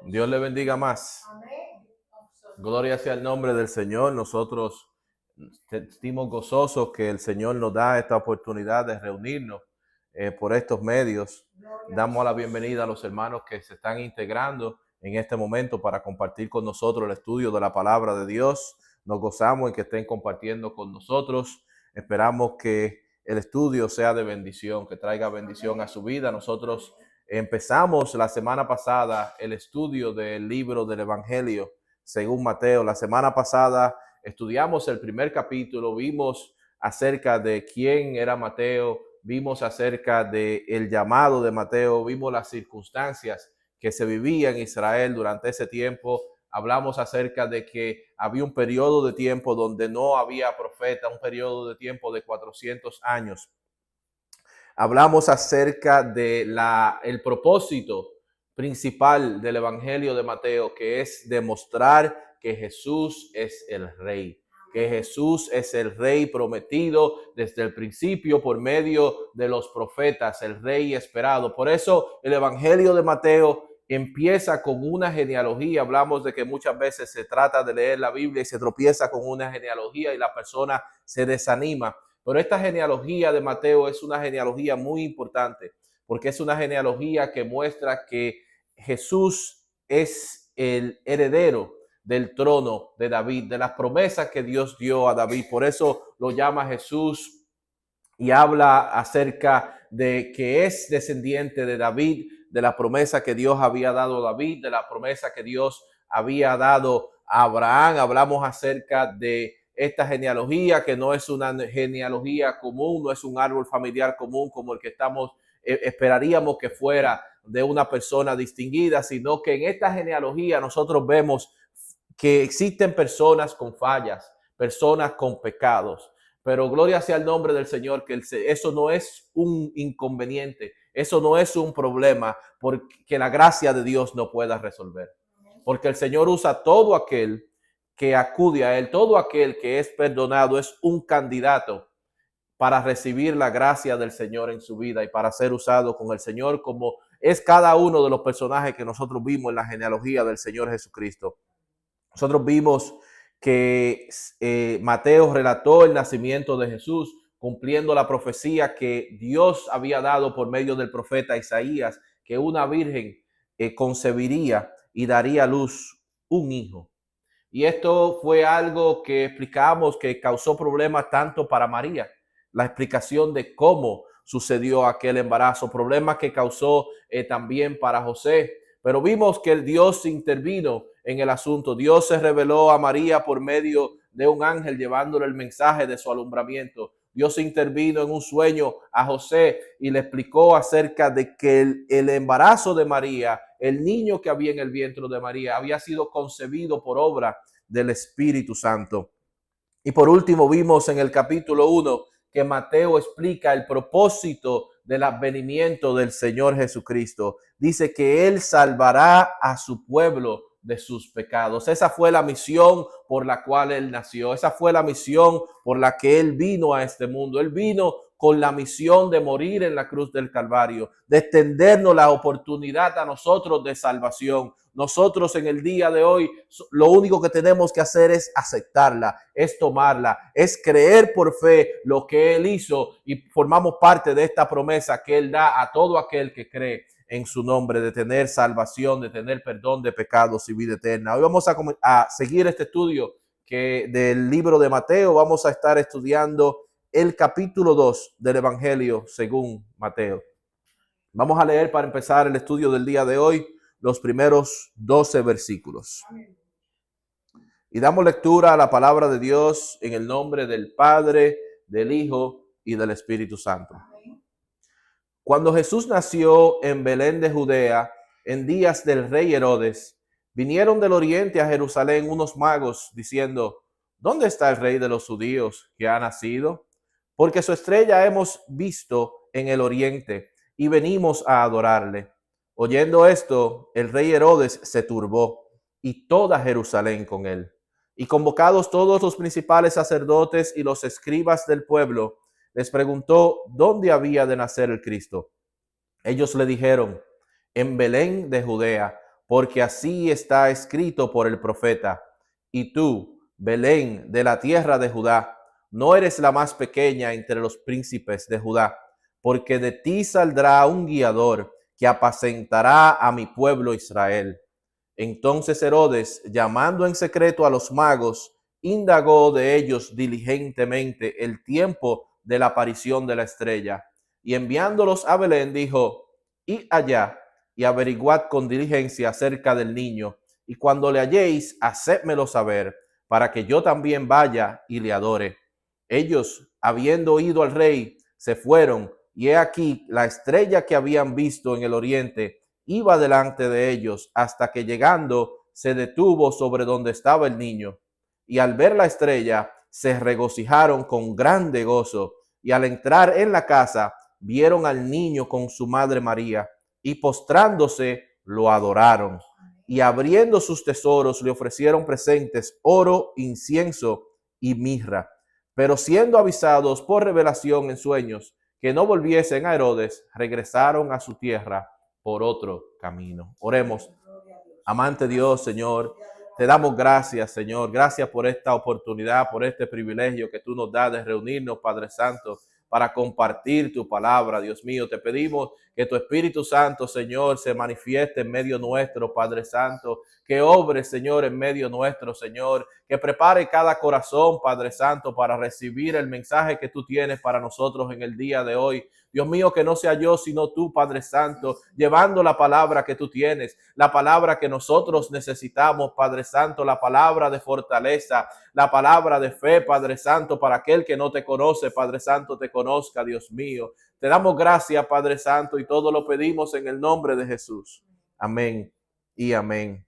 Dios le bendiga más. Gloria sea el nombre del Señor. Nosotros sentimos gozosos que el Señor nos da esta oportunidad de reunirnos por estos medios. Damos la bienvenida a los hermanos que se están integrando en este momento para compartir con nosotros el estudio de la palabra de Dios. Nos gozamos en que estén compartiendo con nosotros. Esperamos que el estudio sea de bendición, que traiga bendición a su vida. Nosotros empezamos la semana pasada el estudio del libro del Evangelio según Mateo. La semana pasada estudiamos el primer capítulo, vimos acerca de quién era Mateo, vimos acerca del llamado de Mateo, vimos las circunstancias que se vivían en Israel durante ese tiempo. Hablamos acerca de que había un periodo de tiempo donde no había profeta, un periodo de tiempo de 400 años. Hablamos acerca de el propósito principal del Evangelio de Mateo, que es demostrar que Jesús es el Rey, que Jesús es el Rey prometido desde el principio por medio de los profetas, el Rey esperado. Por eso el Evangelio de Mateo empieza con una genealogía. Hablamos de que muchas veces se trata de leer la Biblia y se tropieza con una genealogía y la persona se desanima. Pero esta genealogía de Mateo es una genealogía muy importante porque es una genealogía que muestra que Jesús es el heredero del trono de David, de las promesas que Dios dio a David. Por eso lo llama Jesús y habla acerca de que es descendiente de David, de la promesa que Dios había dado a David, de la promesa que Dios había dado a Abraham. Hablamos acerca de esta genealogía, que no es una genealogía común, no es un árbol familiar común como el que esperaríamos que fuera de una persona distinguida, sino que en esta genealogía nosotros vemos que existen personas con fallas, personas con pecados. Pero gloria sea el nombre del Señor, que eso no es un inconveniente, eso no es un problema, porque la gracia de Dios no pueda resolver. Porque el Señor usa todo aquel que acude a Él, todo aquel que es perdonado es un candidato para recibir la gracia del Señor en su vida y para ser usado con el Señor, como es cada uno de los personajes que nosotros vimos en la genealogía del Señor Jesucristo. Nosotros vimos que Mateo relató el nacimiento de Jesús, cumpliendo la profecía que Dios había dado por medio del profeta Isaías, que una virgen concebiría y daría a luz un hijo. Y esto fue algo que explicamos que causó problemas tanto para María, la explicación de cómo sucedió aquel embarazo, problemas que causó también para José. Pero vimos que el Dios intervino en el asunto. Dios se reveló a María por medio de un ángel llevándole el mensaje de su alumbramiento. Dios intervino en un sueño a José y le explicó acerca de que el embarazo de María, el niño que había en el vientre de María, había sido concebido por obra del Espíritu Santo. Y por último vimos en el capítulo 1 que Mateo explica el propósito del advenimiento del Señor Jesucristo. Dice que Él salvará a su pueblo de sus pecados. Esa fue la misión por la cual Él nació. Esa fue la misión por la que Él vino a este mundo. Él vino con la misión de morir en la cruz del Calvario, de extendernos la oportunidad a nosotros de salvación. Nosotros en el día de hoy lo único que tenemos que hacer es aceptarla, es tomarla, es creer por fe lo que Él hizo y formamos parte de esta promesa que Él da a todo aquel que cree en su nombre, de tener salvación, de tener perdón de pecados y vida eterna. Hoy vamos a seguir este estudio del libro de Mateo. Vamos a estar estudiando el capítulo 2 del Evangelio según Mateo. Vamos a leer para empezar el estudio del día de hoy los primeros 12 versículos. Y damos lectura a la palabra de Dios en el nombre del Padre, del Hijo y del Espíritu Santo. Cuando Jesús nació en Belén de Judea, en días del rey Herodes, vinieron del oriente a Jerusalén unos magos diciendo: ¿dónde está el rey de los judíos que ha nacido? Porque su estrella hemos visto en el oriente y venimos a adorarle. Oyendo esto, el rey Herodes se turbó y toda Jerusalén con él. Y convocados todos los principales sacerdotes y los escribas del pueblo, les preguntó dónde había de nacer el Cristo. Ellos le dijeron: en Belén de Judea, porque así está escrito por el profeta. Y tú, Belén, de la tierra de Judá, no eres la más pequeña entre los príncipes de Judá, porque de ti saldrá un guiador que apacentará a mi pueblo Israel. Entonces Herodes, llamando en secreto a los magos, indagó de ellos diligentemente el tiempo de la aparición de la estrella, y enviándolos a Belén dijo: id allá y averiguad con diligencia acerca del niño, y cuando le halléis, hacedmelo saber, para que yo también vaya y le adore. Ellos, habiendo oído al rey, se fueron, y he aquí la estrella que habían visto en el oriente iba delante de ellos, hasta que llegando se detuvo sobre donde estaba el niño. Y al ver la estrella, se regocijaron con grande gozo, y al entrar en la casa, vieron al niño con su madre María, y postrándose, lo adoraron. Y abriendo sus tesoros, le ofrecieron presentes: oro, incienso y mirra. Pero siendo avisados por revelación en sueños que no volviesen a Herodes, regresaron a su tierra por otro camino. Oremos. Amante Dios, Señor, te damos gracias, Señor. Gracias por esta oportunidad, por este privilegio que tú nos das de reunirnos, Padre Santo, para compartir tu palabra. Dios mío, te pedimos que tu Espíritu Santo, Señor, se manifieste en medio nuestro, Padre Santo, que obre, Señor, en medio nuestro, Señor, que prepare cada corazón, Padre Santo, para recibir el mensaje que tú tienes para nosotros en el día de hoy. Dios mío, que no sea yo, sino tú, Padre Santo, llevando la palabra que tú tienes, la palabra que nosotros necesitamos, Padre Santo, la palabra de fortaleza, la palabra de fe, Padre Santo, para aquel que no te conoce, Padre Santo, te conozca, Dios mío. Te damos gracias, Padre Santo, y todo lo pedimos en el nombre de Jesús. Amén y amén.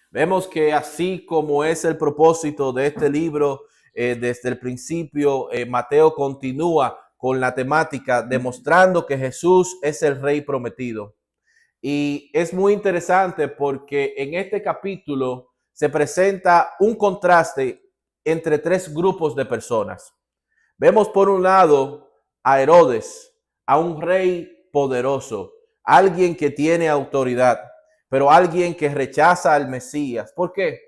Vemos que así como es el propósito de este libro, desde el principio, Mateo continúa con la temática demostrando que Jesús es el Rey prometido. Y es muy interesante porque en este capítulo se presenta un contraste entre tres grupos de personas. Vemos por un lado a Herodes, a un rey poderoso, alguien que tiene autoridad, pero alguien que rechaza al Mesías. ¿Por qué?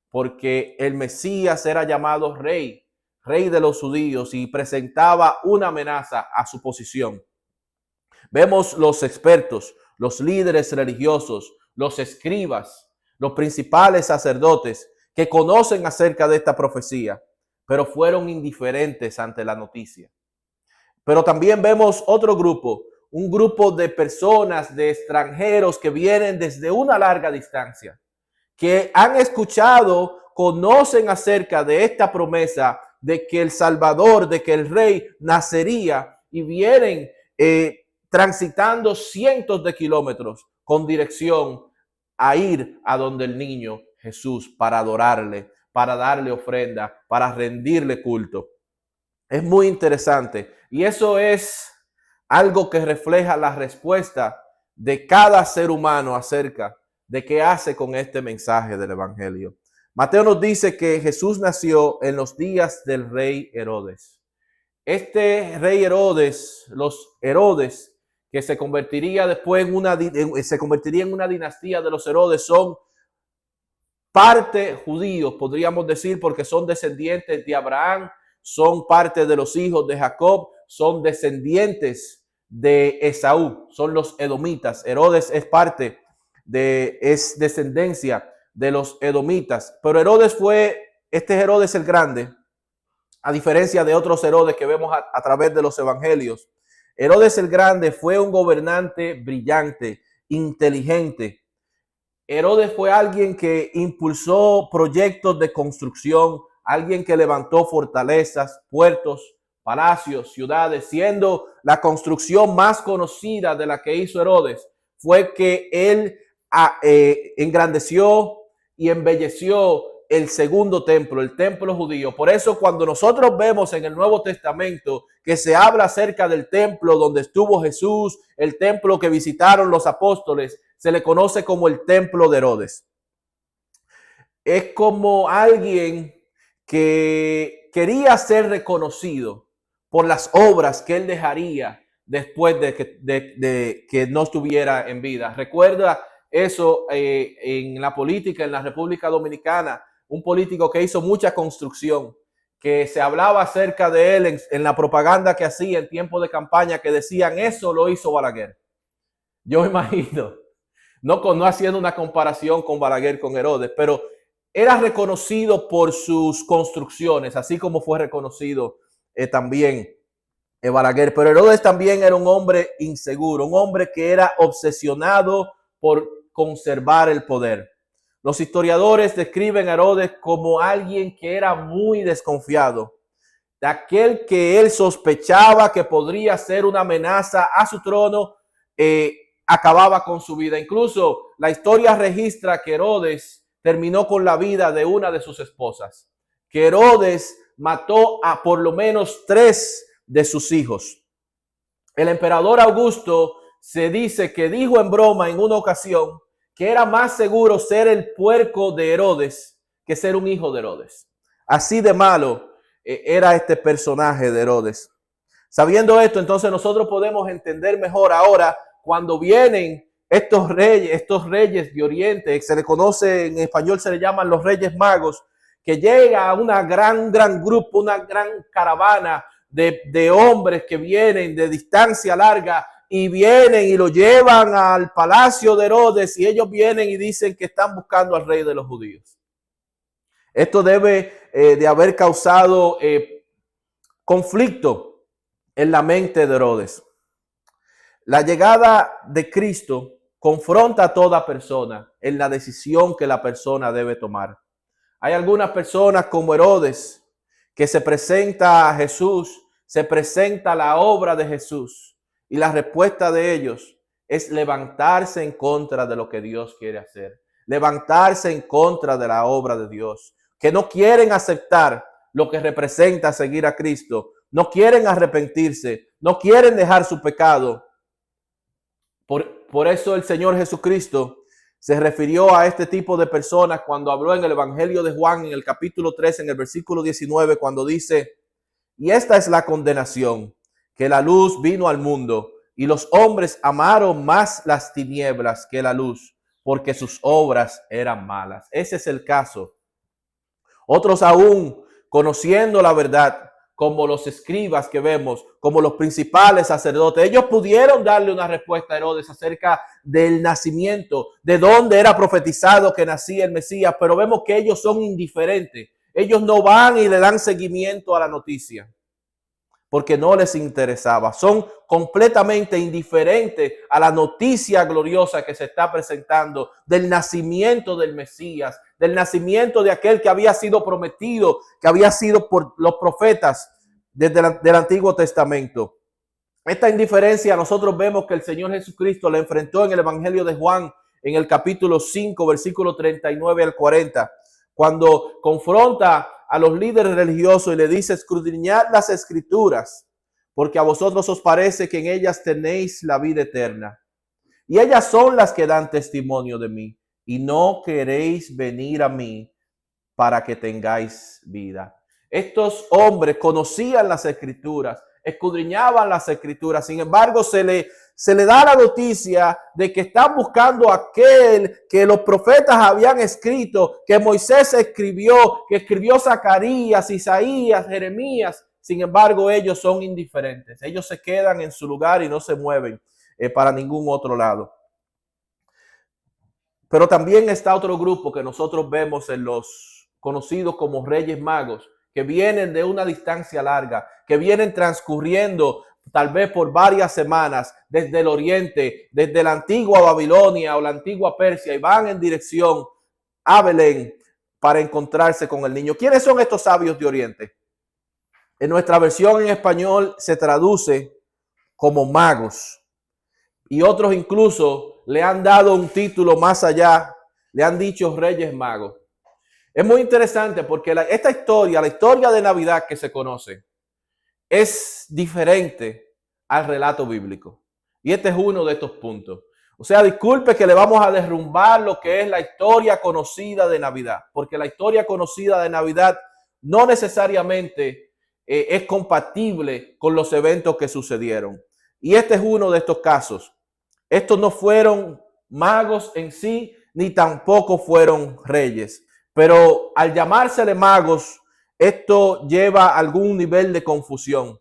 Porque el Mesías era llamado rey de los judíos, y presentaba una amenaza a su posición. Vemos los expertos, los líderes religiosos, los escribas, los principales sacerdotes que conocen acerca de esta profecía, pero fueron indiferentes ante la noticia. Pero también vemos otro grupo, un grupo de personas, de extranjeros que vienen desde una larga distancia, que han escuchado, conocen acerca de esta promesa de que el Salvador, de que el Rey nacería, y vienen transitando cientos de kilómetros con dirección a ir a donde el niño Jesús, para adorarle, para darle ofrenda, para rendirle culto. Es muy interesante, y eso es algo que refleja la respuesta de cada ser humano acerca de qué hace con este mensaje del evangelio. Mateo nos dice que Jesús nació en los días del rey Herodes. Este rey Herodes, los Herodes, que se convertiría después en una dinastía de los Herodes, son parte judíos, podríamos decir, porque son descendientes de Abraham, son parte de los hijos de Jacob, son descendientes de Esaú, son los edomitas. Herodes es descendencia de los edomitas, pero este Herodes el Grande, a diferencia de otros Herodes que vemos a través de los evangelios. Herodes el Grande fue un gobernante brillante, inteligente. Herodes fue alguien que impulsó proyectos de construcción, alguien que levantó fortalezas, puertos, palacios, ciudades, siendo la construcción más conocida de la que hizo Herodes, fue que él engrandeció y embelleció el segundo templo, el templo judío. Por eso cuando nosotros vemos en el Nuevo Testamento que se habla acerca del templo donde estuvo Jesús, el templo que visitaron los apóstoles, se le conoce como el templo de Herodes. Es como alguien que quería ser reconocido por las obras que él dejaría después de que no estuviera en vida. Recuerda eso en la política en la República Dominicana, un político que hizo mucha construcción, que se hablaba acerca de él en la propaganda que hacía en tiempo de campaña, que decían, eso lo hizo Balaguer. Yo imagino, no haciendo una comparación con Balaguer, con Herodes, pero era reconocido por sus construcciones, así como fue reconocido también Balaguer. Pero Herodes también era un hombre inseguro, un hombre que era obsesionado por conservar el poder. Los historiadores describen a Herodes como alguien que era muy desconfiado, de aquel que él sospechaba que podría ser una amenaza a su trono, acababa con su vida. Incluso la historia registra que Herodes terminó con la vida de una de sus esposas, que Herodes mató a por lo menos 3 de sus hijos. El emperador Augusto se dice que dijo en broma en una ocasión que era más seguro ser el puerco de Herodes que ser un hijo de Herodes. Así de malo era este personaje de Herodes. Sabiendo esto, entonces nosotros podemos entender mejor ahora cuando vienen estos reyes de Oriente, se le conoce en español, se le llaman los Reyes Magos, que llega un gran grupo, una gran caravana de hombres que vienen de distancia larga y vienen y lo llevan al palacio de Herodes, y ellos vienen y dicen que están buscando al rey de los judíos. Esto debe de haber causado conflicto en la mente de Herodes. La llegada de Cristo confronta a toda persona en la decisión que la persona debe tomar. Hay algunas personas como Herodes que se presenta a Jesús, se presenta la obra de Jesús, y la respuesta de ellos es levantarse en contra de lo que Dios quiere hacer, levantarse en contra de la obra de Dios, que no quieren aceptar lo que representa seguir a Cristo, no quieren arrepentirse, no quieren dejar su pecado. Por eso el Señor Jesucristo se refirió a este tipo de personas cuando habló en el Evangelio de Juan, en el capítulo 3, en el versículo 19, cuando dice, y esta es la condenación, que la luz vino al mundo, y los hombres amaron más las tinieblas que la luz, porque sus obras eran malas. Ese es el caso. Otros aún, conociendo la verdad, como los escribas que vemos, como los principales sacerdotes, ellos pudieron darle una respuesta a Herodes acerca del nacimiento, de dónde era profetizado que nacía el Mesías, pero vemos que ellos son indiferentes. Ellos no van y le dan seguimiento a la noticia, porque no les interesaba. Son completamente indiferentes a la noticia gloriosa que se está presentando del nacimiento del Mesías, del nacimiento de aquel que había sido prometido, que había sido por los profetas desde el Antiguo Testamento. Esta indiferencia nosotros vemos que el Señor Jesucristo la enfrentó en el Evangelio de Juan, en el capítulo 5, versículo 39 al 40, cuando confronta a los líderes religiosos y le dice, escudriñad las escrituras, porque a vosotros os parece que en ellas tenéis la vida eterna. Y ellas son las que dan testimonio de mí, y no queréis venir a mí para que tengáis vida. Estos hombres conocían las escrituras, escudriñaban las escrituras, sin embargo se le da la noticia de que están buscando aquel que los profetas habían escrito, que Moisés escribió, que escribió Zacarías, Isaías, Jeremías. Sin embargo, ellos son indiferentes. Ellos se quedan en su lugar y no se mueven para ningún otro lado. Pero también está otro grupo que nosotros vemos en los conocidos como Reyes Magos, que vienen de una distancia larga, que vienen transcurriendo tal vez por varias semanas desde el oriente, desde la antigua Babilonia o la antigua Persia, y van en dirección a Belén para encontrarse con el niño. ¿Quiénes son estos sabios de Oriente? En nuestra versión en español se traduce como magos, y otros incluso le han dado un título más allá, le han dicho Reyes Magos. Es muy interesante porque esta historia, la historia de Navidad que se conoce, es diferente al relato bíblico. Y este es uno de estos puntos. O sea, disculpe que le vamos a derrumbar lo que es la historia conocida de Navidad, porque la historia conocida de Navidad no necesariamente es compatible con los eventos que sucedieron. Y este es uno de estos casos. Estos no fueron magos en sí, ni tampoco fueron reyes. Pero al llamársele magos, esto lleva a algún nivel de confusión.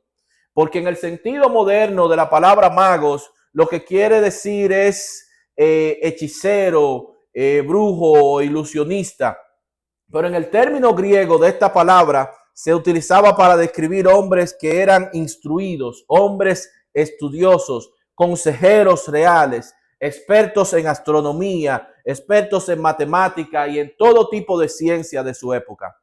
Porque en el sentido moderno de la palabra magos, lo que quiere decir es hechicero, brujo, ilusionista. Pero en el término griego de esta palabra se utilizaba para describir hombres que eran instruidos, hombres estudiosos, consejeros reales, expertos en astronomía, expertos en matemática y en todo tipo de ciencia de su época.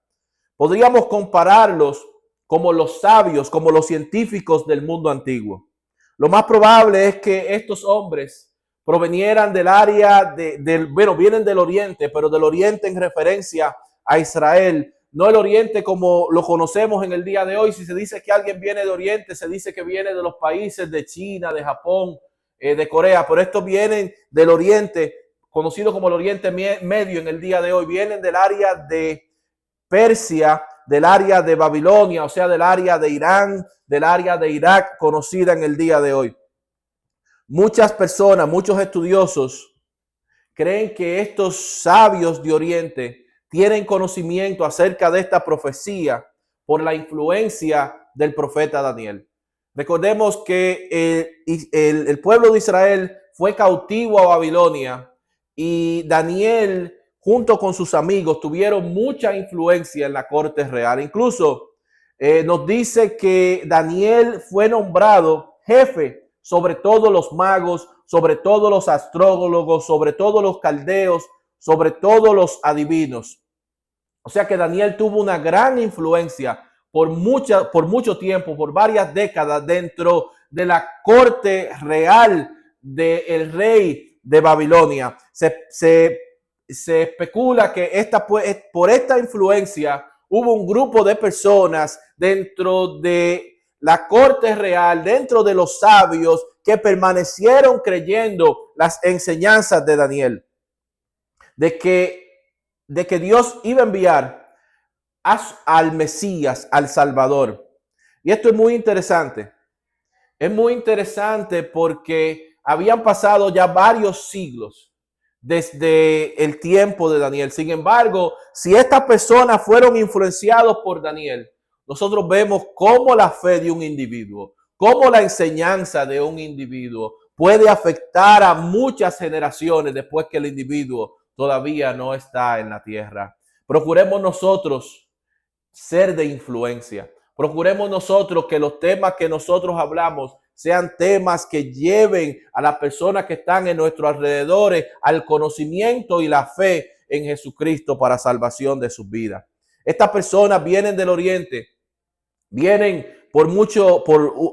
Podríamos compararlos como los sabios, como los científicos del mundo antiguo. Lo más probable es que estos hombres provenieran del área vienen del oriente, pero del oriente en referencia a Israel, no el oriente como lo conocemos en el día de hoy. Si se dice que alguien viene de oriente, se dice que viene de los países de China, de Japón, de Corea, pero estos vienen del oriente, conocido como el Oriente Medio en el día de hoy, vienen del área de Persia, del área de Babilonia, o sea, del área de Irán, del área de Irak, conocida en el día de hoy. Muchas personas, muchos estudiosos creen que estos sabios de Oriente tienen conocimiento acerca de esta profecía por la influencia del profeta Daniel. Recordemos que el pueblo de Israel fue cautivo a Babilonia y Daniel junto con sus amigos tuvieron mucha influencia en la corte real. Incluso nos dice que Daniel fue nombrado jefe sobre todos los magos, sobre todos los astrólogos, sobre todos los caldeos, sobre todos los adivinos. O sea que Daniel tuvo una gran influencia por mucho tiempo, por varias décadas dentro de la corte real del rey de Babilonia. Se especula que por esta influencia hubo un grupo de personas dentro de la corte real, dentro de los sabios, que permanecieron creyendo las enseñanzas de Daniel, de que Dios iba a enviar al Mesías, al Salvador. Y esto es muy interesante. Es muy interesante porque habían pasado ya varios siglos desde el tiempo de Daniel. Sin embargo, si estas personas fueron influenciados por Daniel, nosotros vemos cómo la fe de un individuo, cómo la enseñanza de un individuo puede afectar a muchas generaciones después que el individuo todavía no está en la tierra. Procuremos nosotros ser de influencia. Procuremos nosotros que los temas que nosotros hablamos sean temas que lleven a las personas que están en nuestros alrededores al conocimiento y la fe en Jesucristo para salvación de sus vidas. Estas personas vienen del oriente, vienen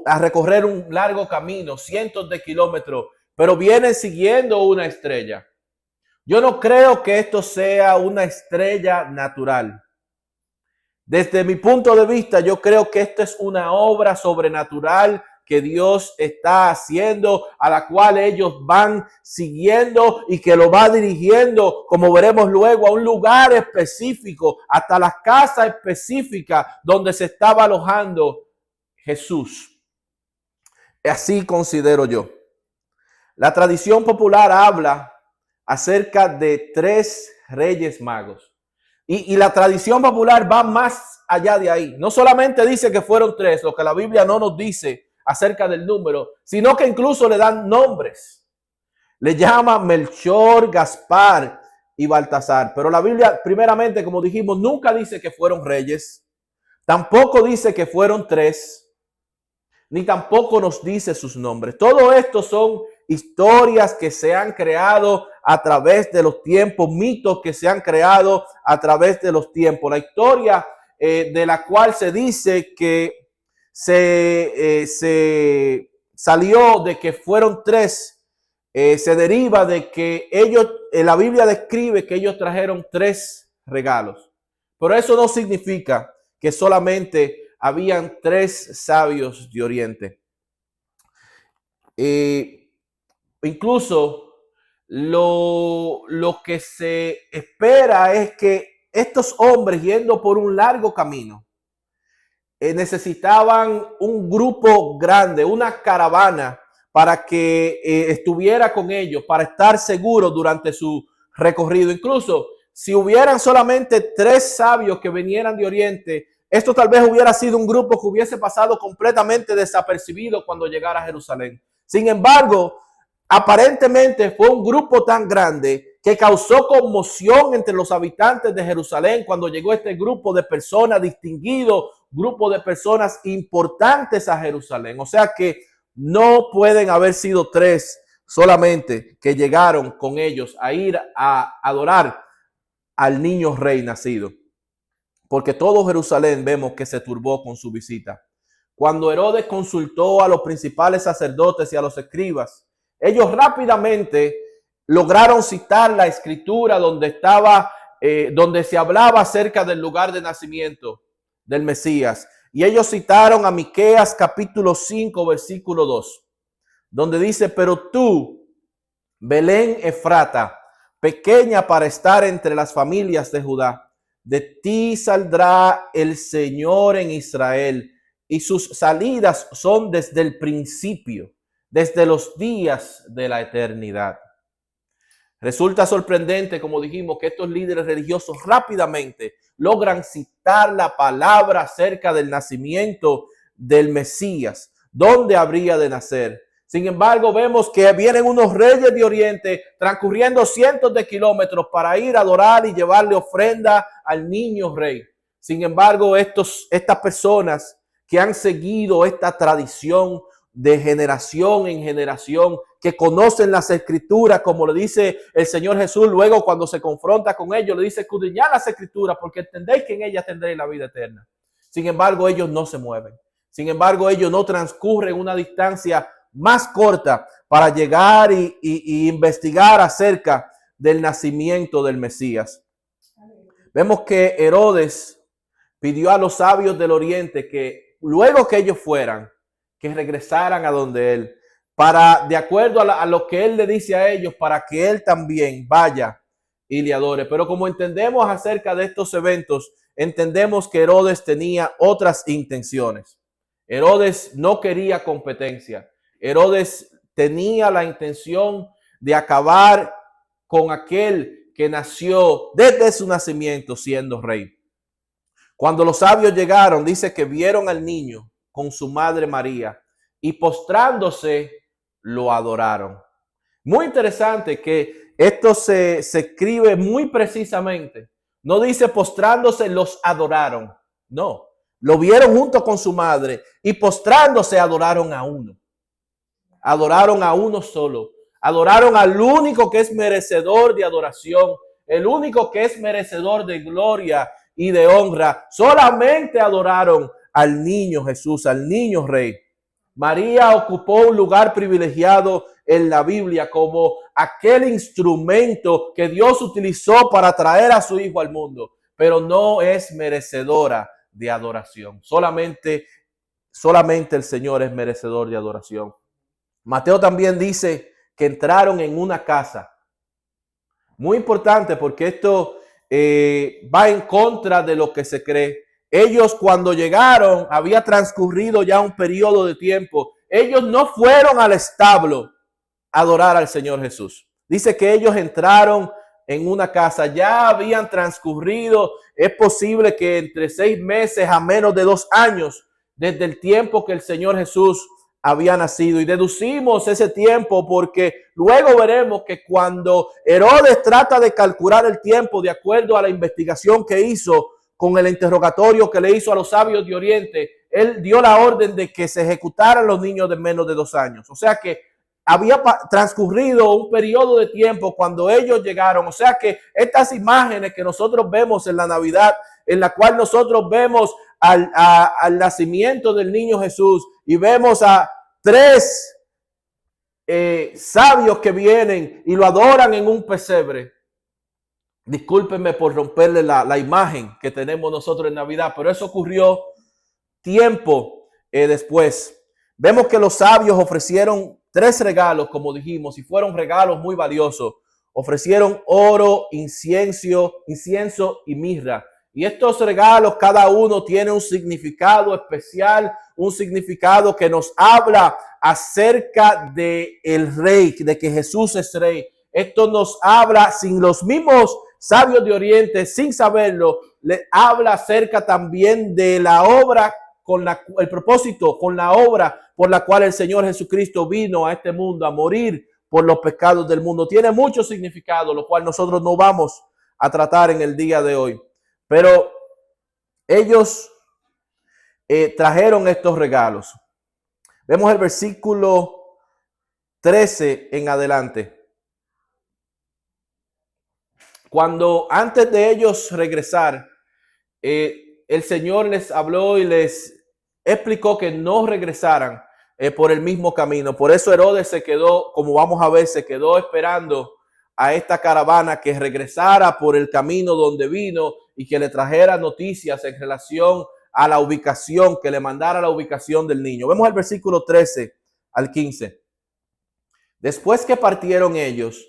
a recorrer un largo camino, cientos de kilómetros, pero vienen siguiendo una estrella. Yo no creo que esto sea una estrella natural. Desde mi punto de vista, yo creo que esto es una obra sobrenatural que Dios está haciendo, a la cual ellos van siguiendo y que lo va dirigiendo, como veremos luego, a un lugar específico, hasta la casa específica donde se estaba alojando Jesús. Así considero yo. La tradición popular habla acerca de 3 reyes magos. Y la tradición popular va más allá de ahí. No solamente dice que fueron 3, lo que la Biblia no nos dice acerca del número, sino que incluso le dan nombres. Le llama Melchor, Gaspar y Baltasar. Pero la Biblia, primeramente, como dijimos, nunca dice que fueron reyes. Tampoco dice que fueron 3, ni tampoco nos dice sus nombres. Todo esto son historias que se han creado a través de los tiempos, mitos que se han creado a través de los tiempos. La historia de la cual se dice que se salió de que fueron 3, se deriva de que ellos, la Biblia describe que ellos trajeron 3 regalos. Pero eso no significa que solamente habían 3 sabios de Oriente. Incluso lo que se espera es que estos hombres, yendo por un largo camino, necesitaban un grupo grande, una caravana, para que estuviera con ellos, para estar seguro durante su recorrido. Incluso si hubieran solamente 3 sabios que vinieran de Oriente, esto tal vez hubiera sido un grupo que hubiese pasado completamente desapercibido cuando llegara a Jerusalén. Sin embargo, aparentemente fue un grupo tan grande que causó conmoción entre los habitantes de Jerusalén cuando llegó este grupo de personas distinguidos, grupo de personas importantes a Jerusalén. O sea que no pueden haber sido 3 solamente que llegaron con ellos a ir a adorar al niño rey nacido, porque todo Jerusalén vemos que se turbó con su visita. Cuando Herodes consultó a los principales sacerdotes y a los escribas, ellos rápidamente lograron citar la escritura donde se hablaba acerca del lugar de nacimiento del Mesías. Y ellos citaron a Miqueas capítulo 5, versículo 2, donde dice: pero tú, Belén Efrata, pequeña para estar entre las familias de Judá, de ti saldrá el Señor en Israel, y sus salidas son desde el principio, desde los días de la eternidad. Resulta sorprendente, como dijimos, que estos líderes religiosos rápidamente logran citar la palabra acerca del nacimiento del Mesías, dónde habría de nacer. Sin embargo, vemos que vienen unos reyes de Oriente transcurriendo cientos de kilómetros para ir a adorar y llevarle ofrenda al niño rey. Sin embargo, estas personas que han seguido esta tradición de generación en generación, que conocen las escrituras, como le dice el Señor Jesús luego cuando se confronta con ellos, le dice: escudriñad las escrituras porque entendéis que en ellas tendréis la vida eterna. Sin embargo, ellos no se mueven. Sin embargo, ellos no transcurren una distancia más corta para llegar y investigar acerca del nacimiento del Mesías. Vemos que Herodes pidió a los sabios del Oriente que luego que ellos fueran, que regresaran a donde él, para, de acuerdo a lo que él le dice a ellos, para que él también vaya y le adore. Pero como entendemos acerca de estos eventos, entendemos que Herodes tenía otras intenciones. Herodes no quería competencia. Herodes tenía la intención de acabar con aquel que nació desde su nacimiento siendo rey. Cuando los sabios llegaron, dice que vieron al niño con su madre María y postrándose lo adoraron. Muy interesante que esto se escribe muy precisamente. No dice postrándose los adoraron. No, lo vieron junto con su madre y postrándose adoraron a uno. Adoraron a uno solo. Adoraron al único que es merecedor de adoración, el único que es merecedor de gloria y de honra. Solamente adoraron al niño Jesús, al niño rey. María ocupó un lugar privilegiado en la Biblia como aquel instrumento que Dios utilizó para traer a su hijo al mundo, pero no es merecedora de adoración. Solamente el Señor es merecedor de adoración. Mateo también dice que entraron en una casa. Muy importante porque esto va en contra de lo que se cree. Ellos cuando llegaron había transcurrido ya un periodo de tiempo. Ellos no fueron al establo a adorar al Señor Jesús. Dice que ellos entraron en una casa. Ya habían transcurrido, es posible que entre 6 meses a menos de 2 años desde el tiempo que el Señor Jesús había nacido, y deducimos ese tiempo porque luego veremos que cuando Herodes trata de calcular el tiempo de acuerdo a la investigación que hizo con el interrogatorio que le hizo a los sabios de Oriente, él dio la orden de que se ejecutaran los niños de menos de 2 años. O sea que había transcurrido un periodo de tiempo cuando ellos llegaron. O sea que estas imágenes que nosotros vemos en la Navidad, en la cual nosotros vemos al nacimiento del niño Jesús y vemos a 3 sabios que vienen y lo adoran en un pesebre. Discúlpenme por romperle la imagen que tenemos nosotros en Navidad, pero eso ocurrió tiempo después. Vemos que los sabios ofrecieron 3 regalos, como dijimos, y fueron regalos muy valiosos. Ofrecieron oro, incienso y mirra. Y estos regalos, cada uno tiene un significado especial, un significado que nos habla acerca de el rey, de que Jesús es rey. Esto nos habla, sin los mismos sabios de Oriente, sin saberlo, le habla acerca también de la obra, el propósito, con la obra por la cual el Señor Jesucristo vino a este mundo a morir por los pecados del mundo. Tiene mucho significado, lo cual nosotros no vamos a tratar en el día de hoy. Pero ellos trajeron estos regalos. Vemos el versículo 13 en adelante. Cuando antes de ellos regresar, el Señor les habló y les explicó que no regresaran por el mismo camino. Por eso Herodes se quedó, como vamos a ver, se quedó esperando a esta caravana que regresara por el camino donde vino y que le trajera noticias en relación a la ubicación, que le mandara la ubicación del niño. Vemos el versículo 13 al 15. Después que partieron ellos,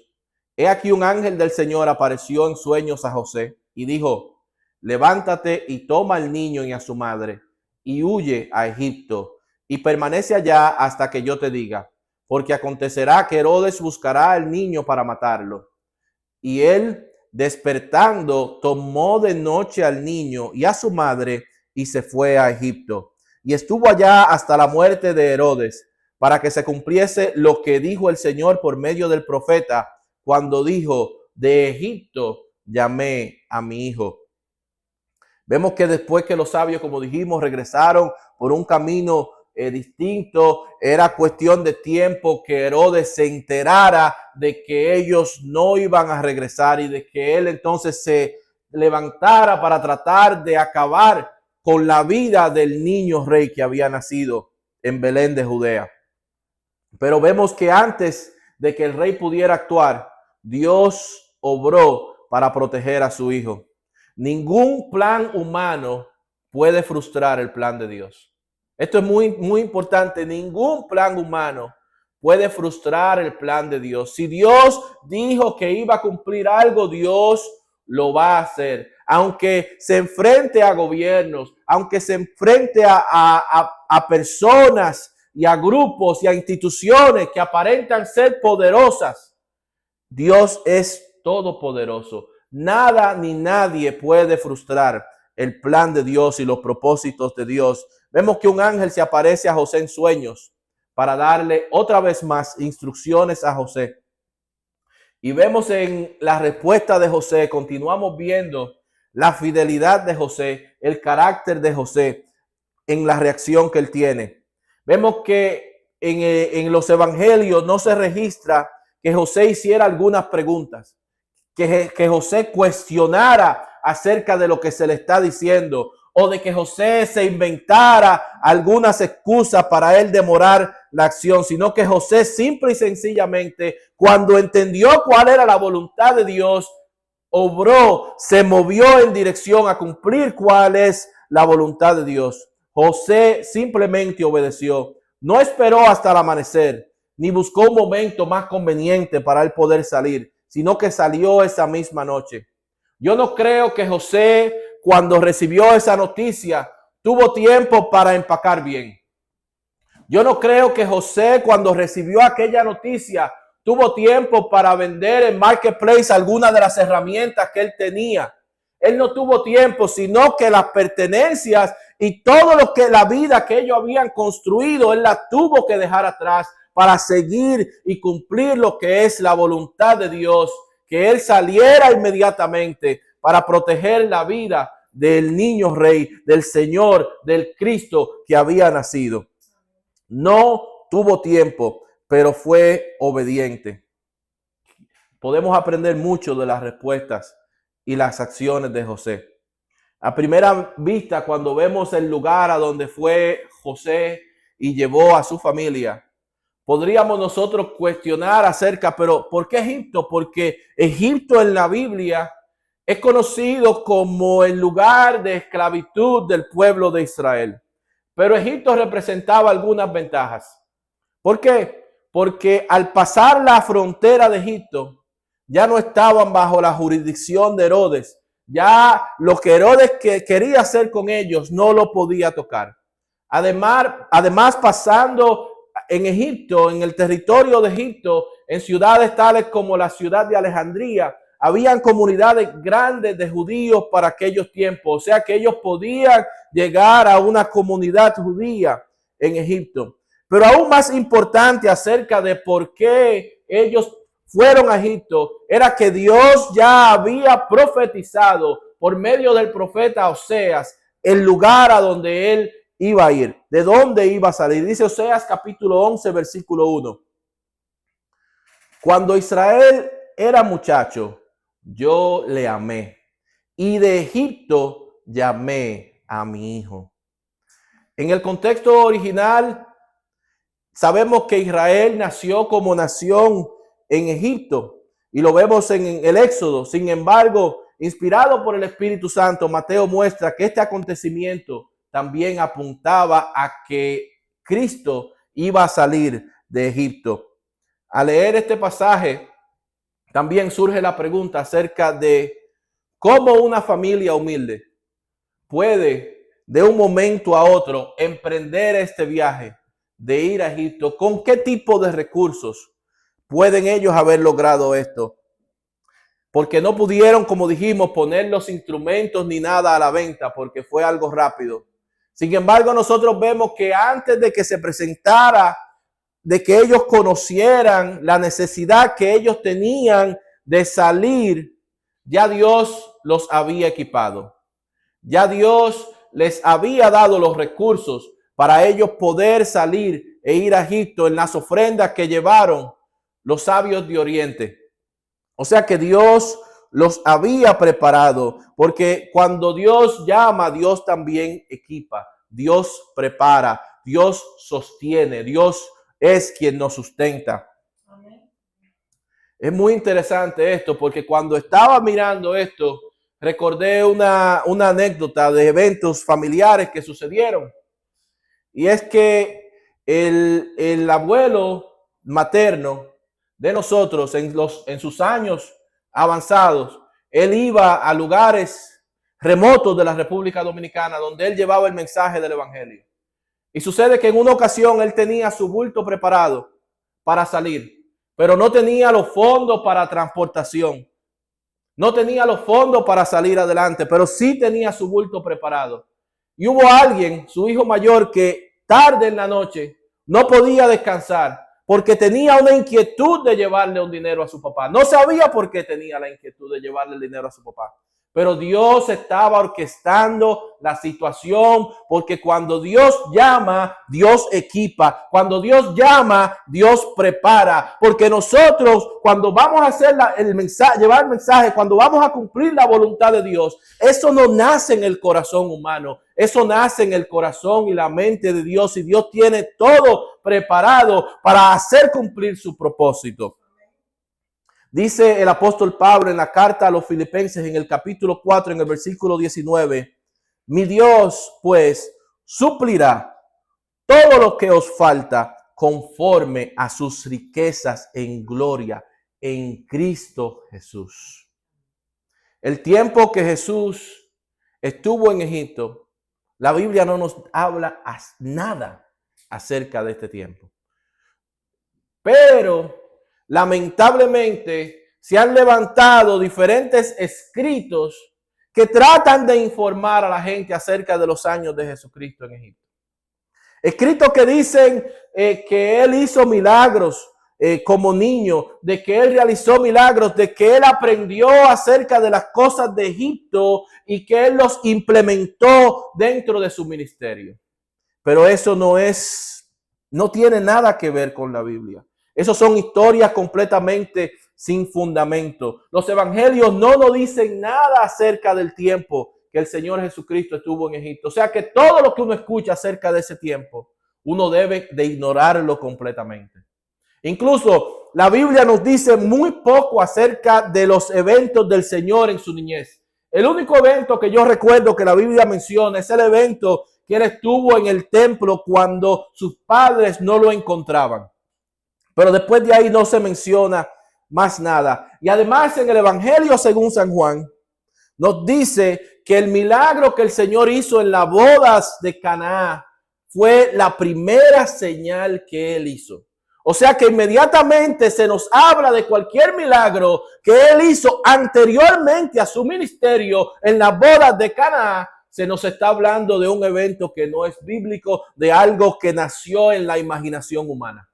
he aquí un ángel del Señor apareció en sueños a José y dijo: levántate y toma al niño y a su madre y huye a Egipto y permanece allá hasta que yo te diga, porque acontecerá que Herodes buscará al niño para matarlo. Y él, despertando, tomó de noche al niño y a su madre y se fue a Egipto. Y estuvo allá hasta la muerte de Herodes, para que se cumpliese lo que dijo el Señor por medio del profeta, cuando dijo: de Egipto llamé a mi hijo. Vemos que después que los sabios, como dijimos, regresaron por un camino distinto, era cuestión de tiempo que Herodes se enterara de que ellos no iban a regresar y de que él entonces se levantara para tratar de acabar con la vida del niño rey que había nacido en Belén de Judea. Pero vemos que antes de que el rey pudiera actuar, Dios obró para proteger a su hijo. Ningún plan humano puede frustrar el plan de Dios. Esto es muy importante. Ningún plan humano puede frustrar el plan de Dios. Si Dios dijo que iba a cumplir algo, Dios lo va a hacer. Aunque se enfrente a gobiernos, aunque se enfrente a personas y a grupos y a instituciones que aparentan ser poderosas, Dios es todopoderoso. Nada ni nadie puede frustrar el plan de Dios y los propósitos de Dios. Vemos que un ángel se aparece a José en sueños para darle otra vez más instrucciones a José. Y vemos en la respuesta de José, continuamos viendo la fidelidad de José, el carácter de José en la reacción que él tiene. Vemos que en los evangelios no se registra que José hiciera algunas preguntas, que José cuestionara acerca de lo que se le está diciendo, o de que José se inventara algunas excusas para él demorar la acción, sino que José simple y sencillamente, cuando entendió cuál era la voluntad de Dios, obró, se movió en dirección a cumplir cuál es la voluntad de Dios. José simplemente obedeció, no esperó hasta el amanecer, ni buscó un momento más conveniente para él poder salir, sino que salió esa misma noche. Yo no creo que José, cuando recibió esa noticia, tuvo tiempo para empacar bien. Yo no creo que José, cuando recibió aquella noticia, tuvo tiempo para vender en Marketplace algunas de las herramientas que él tenía. Él no tuvo tiempo, sino que las pertenencias y todo lo que la vida que ellos habían construido, él la tuvo que dejar atrás para seguir y cumplir lo que es la voluntad de Dios, que él saliera inmediatamente para proteger la vida del niño rey, del Señor, del Cristo que había nacido. No tuvo tiempo, pero fue obediente. Podemos aprender mucho de las respuestas y las acciones de José. A primera vista, cuando vemos el lugar a donde fue José y llevó a su familia, podríamos nosotros cuestionar acerca, pero ¿por qué Egipto? Porque Egipto en la Biblia es conocido como el lugar de esclavitud del pueblo de Israel. Pero Egipto representaba algunas ventajas. ¿Por qué? Porque al pasar la frontera de Egipto, ya no estaban bajo la jurisdicción de Herodes, Ya lo que Herodes quería hacer con ellos no lo podía tocar. Además, pasando en Egipto, en el territorio de Egipto, en ciudades tales como la ciudad de Alejandría, habían comunidades grandes de judíos para aquellos tiempos. O sea que ellos podían llegar a una comunidad judía en Egipto. Pero aún más importante acerca de por qué ellos fueron a Egipto, era que Dios ya había profetizado por medio del profeta Oseas el lugar a donde él iba a ir, de dónde iba a salir. Dice Oseas capítulo 11, versículo 1. Cuando Israel era muchacho, yo le amé, y de Egipto llamé a mi hijo. En el contexto original, sabemos que Israel nació como nación en Egipto y lo vemos en el Éxodo. Sin embargo, inspirado por el Espíritu Santo, Mateo muestra que este acontecimiento también apuntaba a que Cristo iba a salir de Egipto. Al leer este pasaje, también surge la pregunta acerca de cómo una familia humilde puede de un momento a otro emprender este viaje de ir a Egipto. ¿Con qué tipo de recursos pueden ellos haber logrado esto? Porque no pudieron, como dijimos, poner los instrumentos ni nada a la venta porque fue algo rápido. Sin embargo, nosotros vemos que antes de que se presentara, de que ellos conocieran la necesidad que ellos tenían de salir, ya Dios los había equipado. Ya Dios les había dado los recursos para ellos poder salir e ir a Egipto en las ofrendas que llevaron los sabios de Oriente. O sea que Dios los había preparado, porque cuando Dios llama, Dios también equipa, Dios prepara, Dios sostiene, Dios es quien nos sustenta. Amén. Es muy interesante esto, porque cuando estaba mirando esto, recordé una anécdota de eventos familiares que sucedieron. Y es que el abuelo materno de nosotros en sus años avanzados, él iba a lugares remotos de la República Dominicana donde él llevaba el mensaje del evangelio. Y sucede que en una ocasión él tenía su bulto preparado para salir, pero no tenía los fondos para transportación. No tenía los fondos para salir adelante, pero sí tenía su bulto preparado. Y hubo alguien, su hijo mayor, que tarde en la noche no podía descansar porque tenía una inquietud de llevarle un dinero a su papá. No sabía por qué tenía la inquietud de llevarle el dinero a su papá. Pero Dios estaba orquestando la situación, porque cuando Dios llama, Dios equipa. Cuando Dios llama, Dios prepara. Porque nosotros, cuando vamos a hacer el mensaje, llevar el mensaje, cuando vamos a cumplir la voluntad de Dios, eso no nace en el corazón humano. Eso nace en el corazón y la mente de Dios. Y Dios tiene todo preparado para hacer cumplir su propósito. Dice el apóstol Pablo en la carta a los Filipenses en el capítulo 4, en el versículo 19, mi Dios pues suplirá todo lo que os falta conforme a sus riquezas en gloria en Cristo Jesús. El tiempo que Jesús estuvo en Egipto, la Biblia no nos habla nada acerca de este tiempo. Pero lamentablemente se han levantado diferentes escritos que tratan de informar a la gente acerca de los años de Jesucristo en Egipto. Escritos que dicen que él hizo milagros como niño, de que él realizó milagros, de que él aprendió acerca de las cosas de Egipto y que él los implementó dentro de su ministerio. Pero eso no tiene nada que ver con la Biblia. Esas son historias completamente sin fundamento. Los evangelios no nos dicen nada acerca del tiempo que el Señor Jesucristo estuvo en Egipto. O sea que todo lo que uno escucha acerca de ese tiempo, uno debe de ignorarlo completamente. Incluso la Biblia nos dice muy poco acerca de los eventos del Señor en su niñez. El único evento que yo recuerdo que la Biblia menciona es el evento que él estuvo en el templo cuando sus padres no lo encontraban. Pero después de ahí no se menciona más nada. Y además en el Evangelio según San Juan, nos dice que el milagro que el Señor hizo en las bodas de Caná fue la primera señal que él hizo. O sea que inmediatamente se nos habla de cualquier milagro que él hizo anteriormente a su ministerio en las bodas de Caná. Se nos está hablando de un evento que no es bíblico, de algo que nació en la imaginación humana,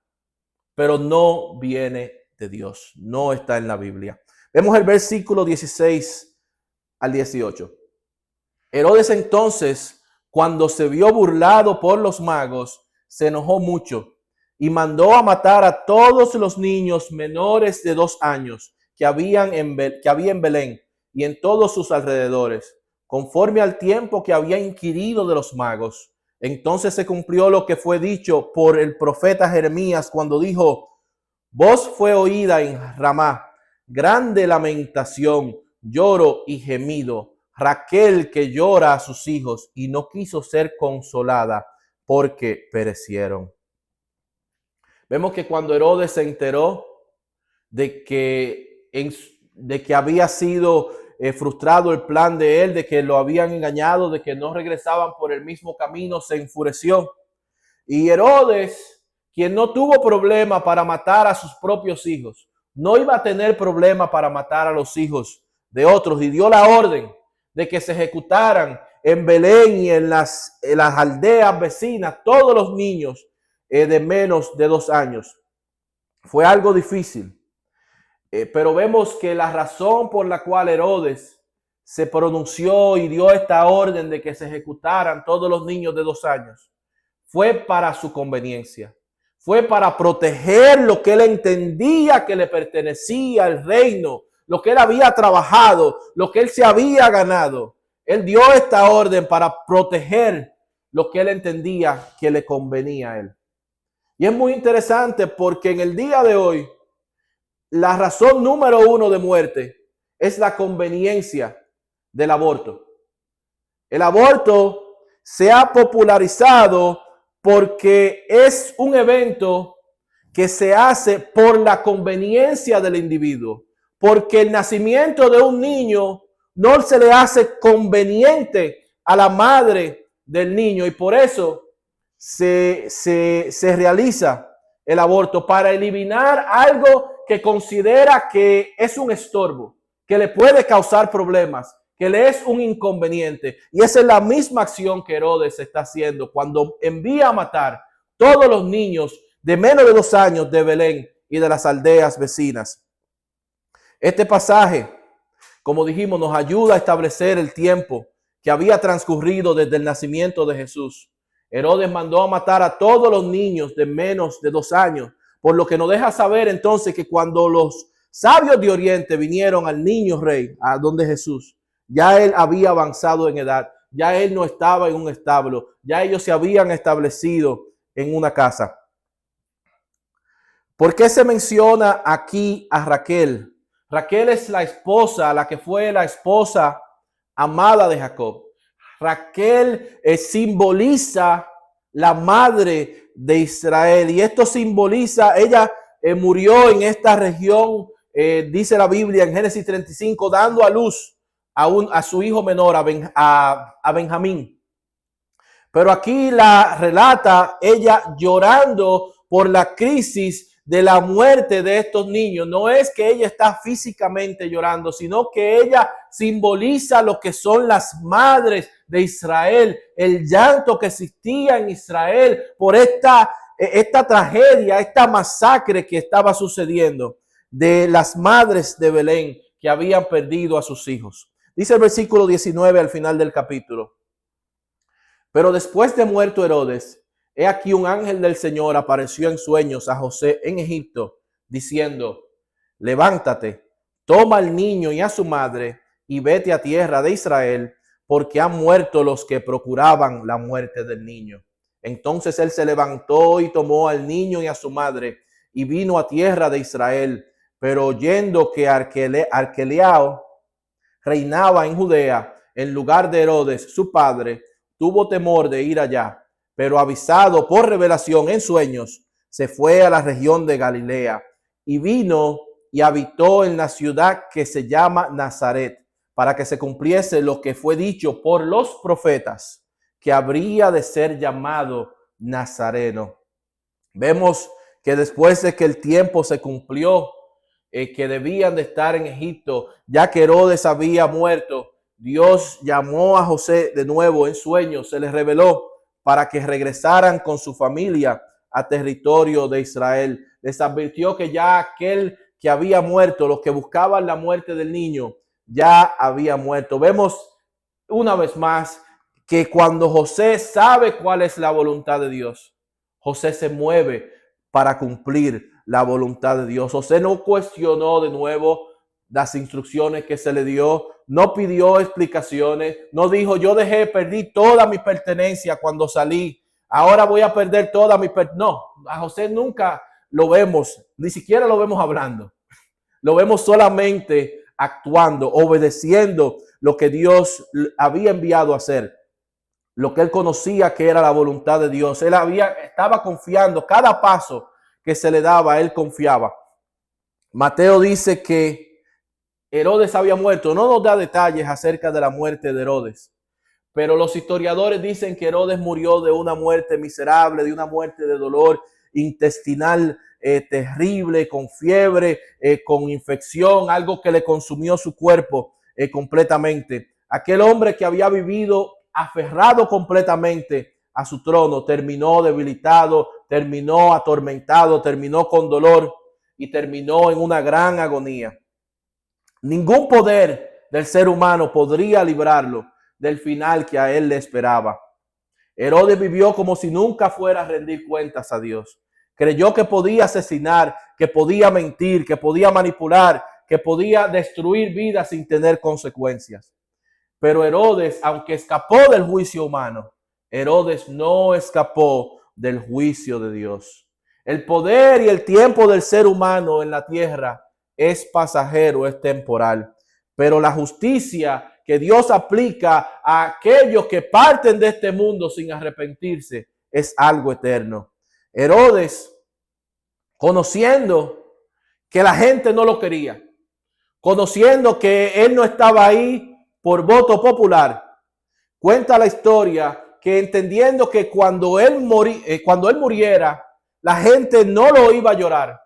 pero no viene de Dios, no está en la Biblia. Vemos el versículo 16 al 18. Herodes entonces, cuando se vio burlado por los magos, se enojó mucho y mandó a matar a todos los niños menores de 2 años que había en Belén y en todos sus alrededores, conforme al tiempo que había inquirido de los magos. Entonces se cumplió lo que fue dicho por el profeta Jeremías cuando dijo: voz fue oída en Ramá, grande lamentación, lloro y gemido. Raquel que llora a sus hijos y no quiso ser consolada porque perecieron. Vemos que cuando Herodes se enteró de que había sido frustrado el plan de él, de que lo habían engañado, de que no regresaban por el mismo camino, se enfureció. Y Herodes, quien no tuvo problema para matar a sus propios hijos, no iba a tener problema para matar a los hijos de otros, y dio la orden de que se ejecutaran en Belén y en las aldeas vecinas todos los niños de menos de 2 años. Fue algo difícil, pero vemos que la razón por la cual Herodes se pronunció y dio esta orden de que se ejecutaran todos los niños de 2 años fue para su conveniencia. Fue para proteger lo que él entendía que le pertenecía al reino, lo que él había trabajado, lo que él se había ganado. Él dio esta orden para proteger lo que él entendía que le convenía a él. Y es muy interesante porque en el día de hoy, la razón número 1 de muerte es la conveniencia del aborto. El aborto se ha popularizado porque es un evento que se hace por la conveniencia del individuo, porque el nacimiento de un niño no se le hace conveniente a la madre del niño y por eso se realiza el aborto, para eliminar algo que considera que es un estorbo, que le puede causar problemas, que le es un inconveniente. Y esa es la misma acción que Herodes está haciendo cuando envía a matar todos los niños de menos de 2 años de Belén y de las aldeas vecinas. Este pasaje, como dijimos, nos ayuda a establecer el tiempo que había transcurrido desde el nacimiento de Jesús. Herodes mandó a matar a todos los niños de menos de 2 años, por lo que nos deja saber entonces que cuando los sabios de Oriente vinieron al niño rey, a donde Jesús, ya él había avanzado en edad, ya él no estaba en un establo, ya ellos se habían establecido en una casa. ¿Por qué se menciona aquí a Raquel? Raquel es la esposa, la que fue la esposa amada de Jacob. Raquel simboliza la madre de Israel y esto simboliza, ella murió en esta región, dice la Biblia en Génesis 35, dando a luz a su hijo menor, a Benjamín. Pero aquí la relata ella llorando por la crisis de la muerte de estos niños. No es que ella está físicamente llorando, sino que ella simboliza lo que son las madres de Israel, el llanto que existía en Israel por esta tragedia, esta masacre que estaba sucediendo de las madres de Belén que habían perdido a sus hijos. Dice el versículo 19 al final del capítulo: pero después de muerto Herodes, he aquí un ángel del Señor apareció en sueños a José en Egipto, diciendo: levántate, toma al niño y a su madre y vete a tierra de Israel, porque han muerto los que procuraban la muerte del niño. Entonces él se levantó y tomó al niño y a su madre y vino a tierra de Israel. Pero oyendo que Arquelao reinaba en Judea en lugar de Herodes, su padre, tuvo temor de ir allá, pero avisado por revelación en sueños, se fue a la región de Galilea y vino y habitó en la ciudad que se llama Nazaret, para que se cumpliese lo que fue dicho por los profetas, que habría de ser llamado Nazareno. Vemos que después de que el tiempo se cumplió, que debían de estar en Egipto, ya que Herodes había muerto, Dios llamó a José de nuevo en sueños, se les reveló para que regresaran con su familia a territorio de Israel. Les advirtió que ya aquel que había muerto, los que buscaban la muerte del niño, ya había muerto. Vemos una vez más que cuando José sabe cuál es la voluntad de Dios, José se mueve para cumplir la voluntad de Dios. José no cuestionó de nuevo las instrucciones que se le dio, no pidió explicaciones, no dijo, perdí toda mi pertenencia cuando salí, ahora voy a perder toda mi pertenencia. No, a José nunca lo vemos, ni siquiera lo vemos hablando. Lo vemos solamente actuando, obedeciendo lo que Dios había enviado a hacer, lo que él conocía que era la voluntad de Dios. Él estaba confiando, cada paso que se le daba, él confiaba. Mateo dice que Herodes había muerto. No nos da detalles acerca de la muerte de Herodes, pero los historiadores dicen que Herodes murió de una muerte miserable, de una muerte de dolor intestinal terrible, con fiebre, con infección, algo que le consumió su cuerpo completamente. Aquel hombre que había vivido aferrado completamente a su trono terminó debilitado, terminó atormentado, terminó con dolor y terminó en una gran agonía. Ningún poder del ser humano podría librarlo del final que a él le esperaba. Herodes vivió como si nunca fuera a rendir cuentas a Dios. Creyó que podía asesinar, que podía mentir, que podía manipular, que podía destruir vidas sin tener consecuencias. Pero Herodes, aunque escapó del juicio humano, Herodes no escapó del juicio de Dios. El poder y el tiempo del ser humano en la tierra es pasajero, es temporal. Pero la justicia que Dios aplica a aquellos que parten de este mundo sin arrepentirse es algo eterno. Herodes, conociendo que la gente no lo quería, conociendo que él no estaba ahí por voto popular, cuenta la historia que entendiendo que cuando él muriera, la gente no lo iba a llorar.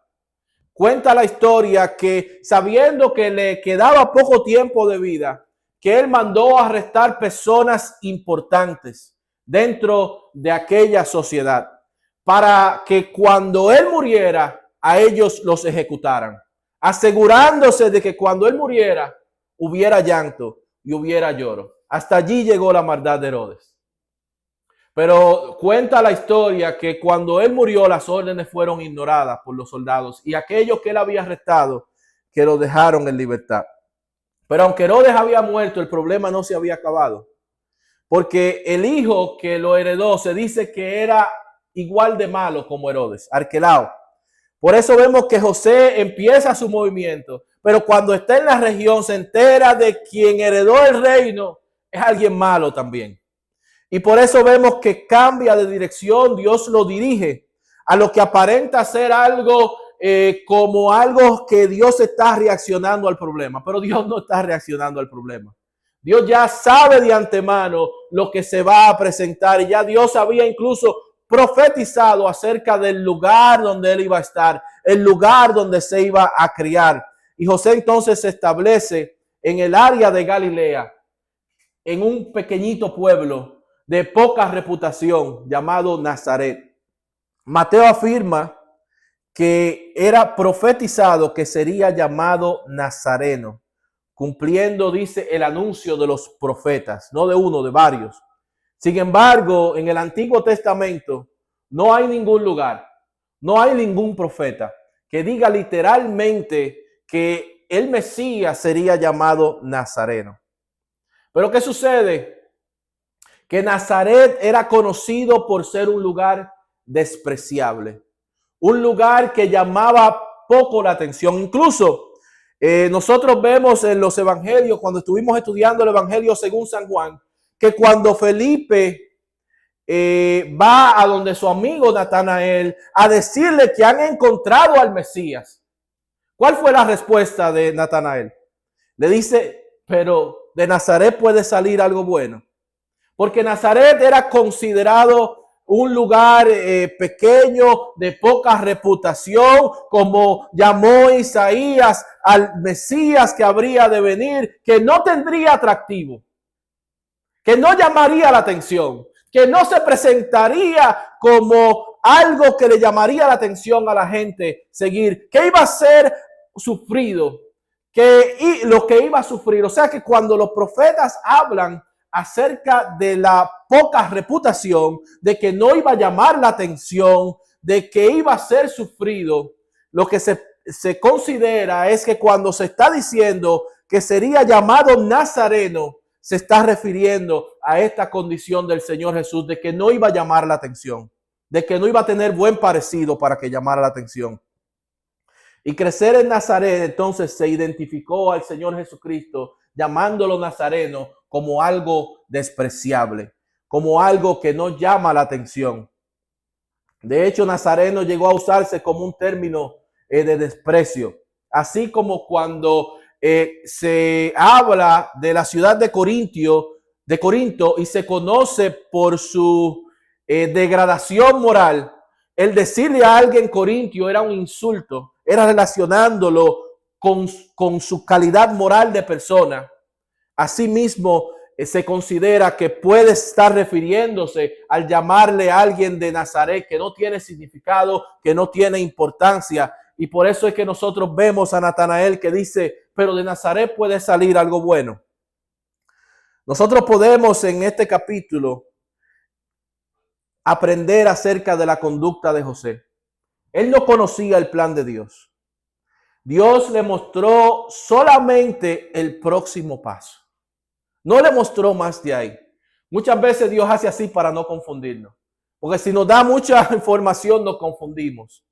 Cuenta la historia que sabiendo que le quedaba poco tiempo de vida, que él mandó a arrestar personas importantes dentro de aquella sociedad para que cuando él muriera, a ellos los ejecutaran, asegurándose de que cuando él muriera hubiera llanto y hubiera lloro. Hasta allí llegó la maldad de Herodes. Pero cuenta la historia que cuando él murió, las órdenes fueron ignoradas por los soldados y aquellos que él había arrestado, que lo dejaron en libertad. Pero aunque Herodes había muerto, el problema no se había acabado. Porque el hijo que lo heredó se dice que era igual de malo como Herodes, Arquelao. Por eso vemos que José empieza su movimiento, pero cuando está en la región se entera de quien heredó el reino es alguien malo también. Y por eso vemos que cambia de dirección, Dios lo dirige a lo que aparenta ser algo como algo que Dios está reaccionando al problema, pero Dios no está reaccionando al problema. Dios ya sabe de antemano lo que se va a presentar y ya Dios había incluso profetizado acerca del lugar donde él iba a estar, el lugar donde se iba a criar. Y José entonces se establece en el área de Galilea, en un pequeñito pueblo de poca reputación llamado Nazaret. Mateo afirma que era profetizado que sería llamado Nazareno, cumpliendo, dice, el anuncio de los profetas, no de uno, de varios. Sin embargo, en el Antiguo Testamento no hay ningún lugar, no hay ningún profeta que diga literalmente que el Mesías sería llamado Nazareno. Pero ¿qué sucede? Que Nazaret era conocido por ser un lugar despreciable, un lugar que llamaba poco la atención. Incluso nosotros vemos en los evangelios, cuando estuvimos estudiando el evangelio según San Juan, que cuando Felipe va a donde su amigo Natanael a decirle que han encontrado al Mesías, ¿cuál fue la respuesta de Natanael? Le dice, pero de Nazaret puede salir algo bueno. Porque Nazaret era considerado un lugar pequeño, de poca reputación, como llamó Isaías al Mesías que habría de venir, que no tendría atractivo, que no llamaría la atención, que no se presentaría como algo que le llamaría la atención a la gente seguir, que iba a ser sufrido, y lo que iba a sufrir. O sea que cuando los profetas hablan acerca de la poca reputación, de que no iba a llamar la atención, de que iba a ser sufrido, lo que se considera es que cuando se está diciendo que sería llamado nazareno, se está refiriendo a esta condición del Señor Jesús, de que no iba a llamar la atención, de que no iba a tener buen parecido para que llamara la atención. Y crecer en Nazaret, entonces se identificó al Señor Jesucristo, llamándolo nazareno, como algo despreciable, como algo que no llama la atención. De hecho, nazareno llegó a usarse como un término de desprecio, así como cuando se habla de la ciudad de Corinto y se conoce por su degradación moral. El decirle a alguien corintio era un insulto, era relacionándolo con su calidad moral de persona. Asimismo, se considera que puede estar refiriéndose al llamarle a alguien de Nazaret que no tiene significado, que no tiene importancia. Y por eso es que nosotros vemos a Natanael que dice, pero de Nazaret puede salir algo bueno. Nosotros podemos en este capítulo aprender acerca de la conducta de José. Él no conocía el plan de Dios. Dios le mostró solamente el próximo paso. No le mostró más de ahí. Muchas veces Dios hace así para no confundirnos. Porque si nos da mucha información nos confundimos.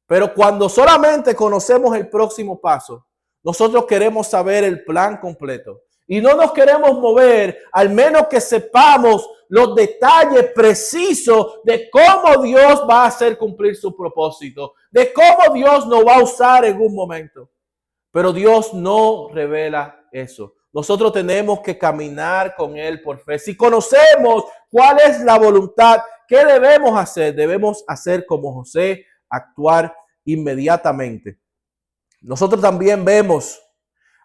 Pero cuando solamente conocemos el próximo paso, nosotros queremos saber el plan completo. Y no nos queremos mover, al menos que sepamos los detalles precisos de cómo Dios va a hacer cumplir su propósito, de cómo Dios nos va a usar en un momento. Pero Dios no revela eso. Nosotros tenemos que caminar con Él por fe. Si conocemos cuál es la voluntad, ¿qué debemos hacer? Debemos hacer como José, actuar inmediatamente. Nosotros también vemos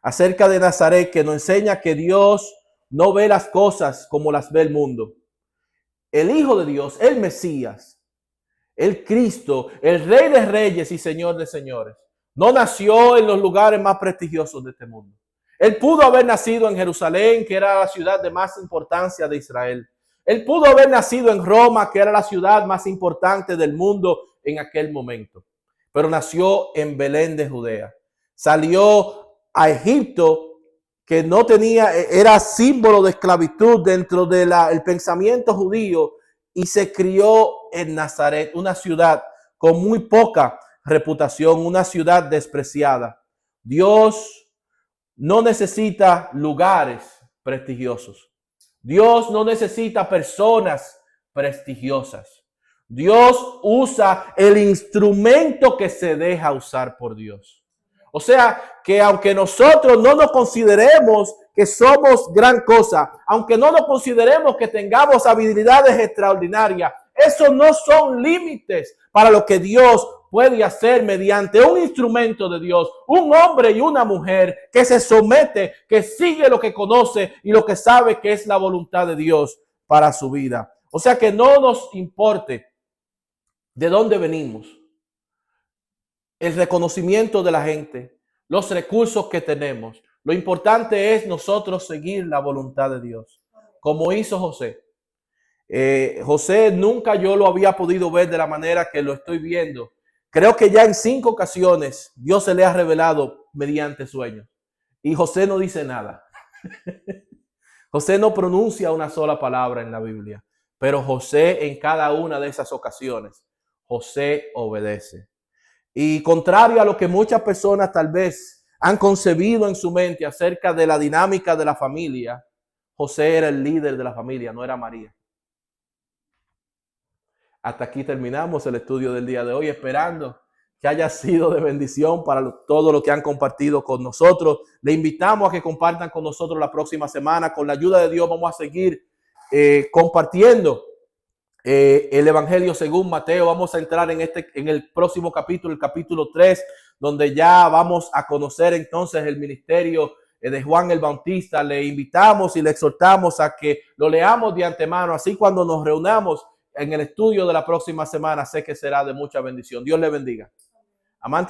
acerca de Nazaret que nos enseña que Dios no ve las cosas como las ve el mundo. El Hijo de Dios, el Mesías, el Cristo, el Rey de Reyes y Señor de Señores, no nació en los lugares más prestigiosos de este mundo. Él pudo haber nacido en Jerusalén, que era la ciudad de más importancia de Israel. Él pudo haber nacido en Roma, que era la ciudad más importante del mundo en aquel momento. Pero nació en Belén de Judea. Salió a Egipto, que no tenía, era símbolo de esclavitud dentro del pensamiento judío, y se crió en Nazaret, una ciudad con muy poca reputación, una ciudad despreciada. Dios no necesita lugares prestigiosos. Dios no necesita personas prestigiosas. Dios usa el instrumento que se deja usar por Dios. O sea, que aunque nosotros no nos consideremos que somos gran cosa, aunque no nos consideremos que tengamos habilidades extraordinarias, esos no son límites para lo que Dios puede hacer mediante un instrumento de Dios, un hombre y una mujer que se somete, que sigue lo que conoce y lo que sabe que es la voluntad de Dios para su vida. O sea, que no nos importe de dónde venimos, el reconocimiento de la gente, los recursos que tenemos. Lo importante es nosotros seguir la voluntad de Dios, como hizo José. José nunca yo lo había podido ver de la manera que lo estoy viendo. Creo que ya en 5 ocasiones Dios se le ha revelado mediante sueños. Y José no dice nada. José no pronuncia una sola palabra en la Biblia. Pero José en cada una de esas ocasiones, José obedece. Y contrario a lo que muchas personas tal vez han concebido en su mente acerca de la dinámica de la familia, José era el líder de la familia, no era María. Hasta aquí terminamos el estudio del día de hoy, esperando que haya sido de bendición para todo lo que han compartido con nosotros. Le invitamos a que compartan con nosotros la próxima semana. Con la ayuda de Dios vamos a seguir compartiendo el Evangelio según Mateo. Vamos a entrar en el próximo capítulo, el capítulo 3, donde ya vamos a conocer entonces el ministerio de Juan el Bautista. Le invitamos y le exhortamos a que lo leamos de antemano, así cuando nos reunamos en el estudio de la próxima semana, sé que será de mucha bendición. Dios le bendiga. Amante.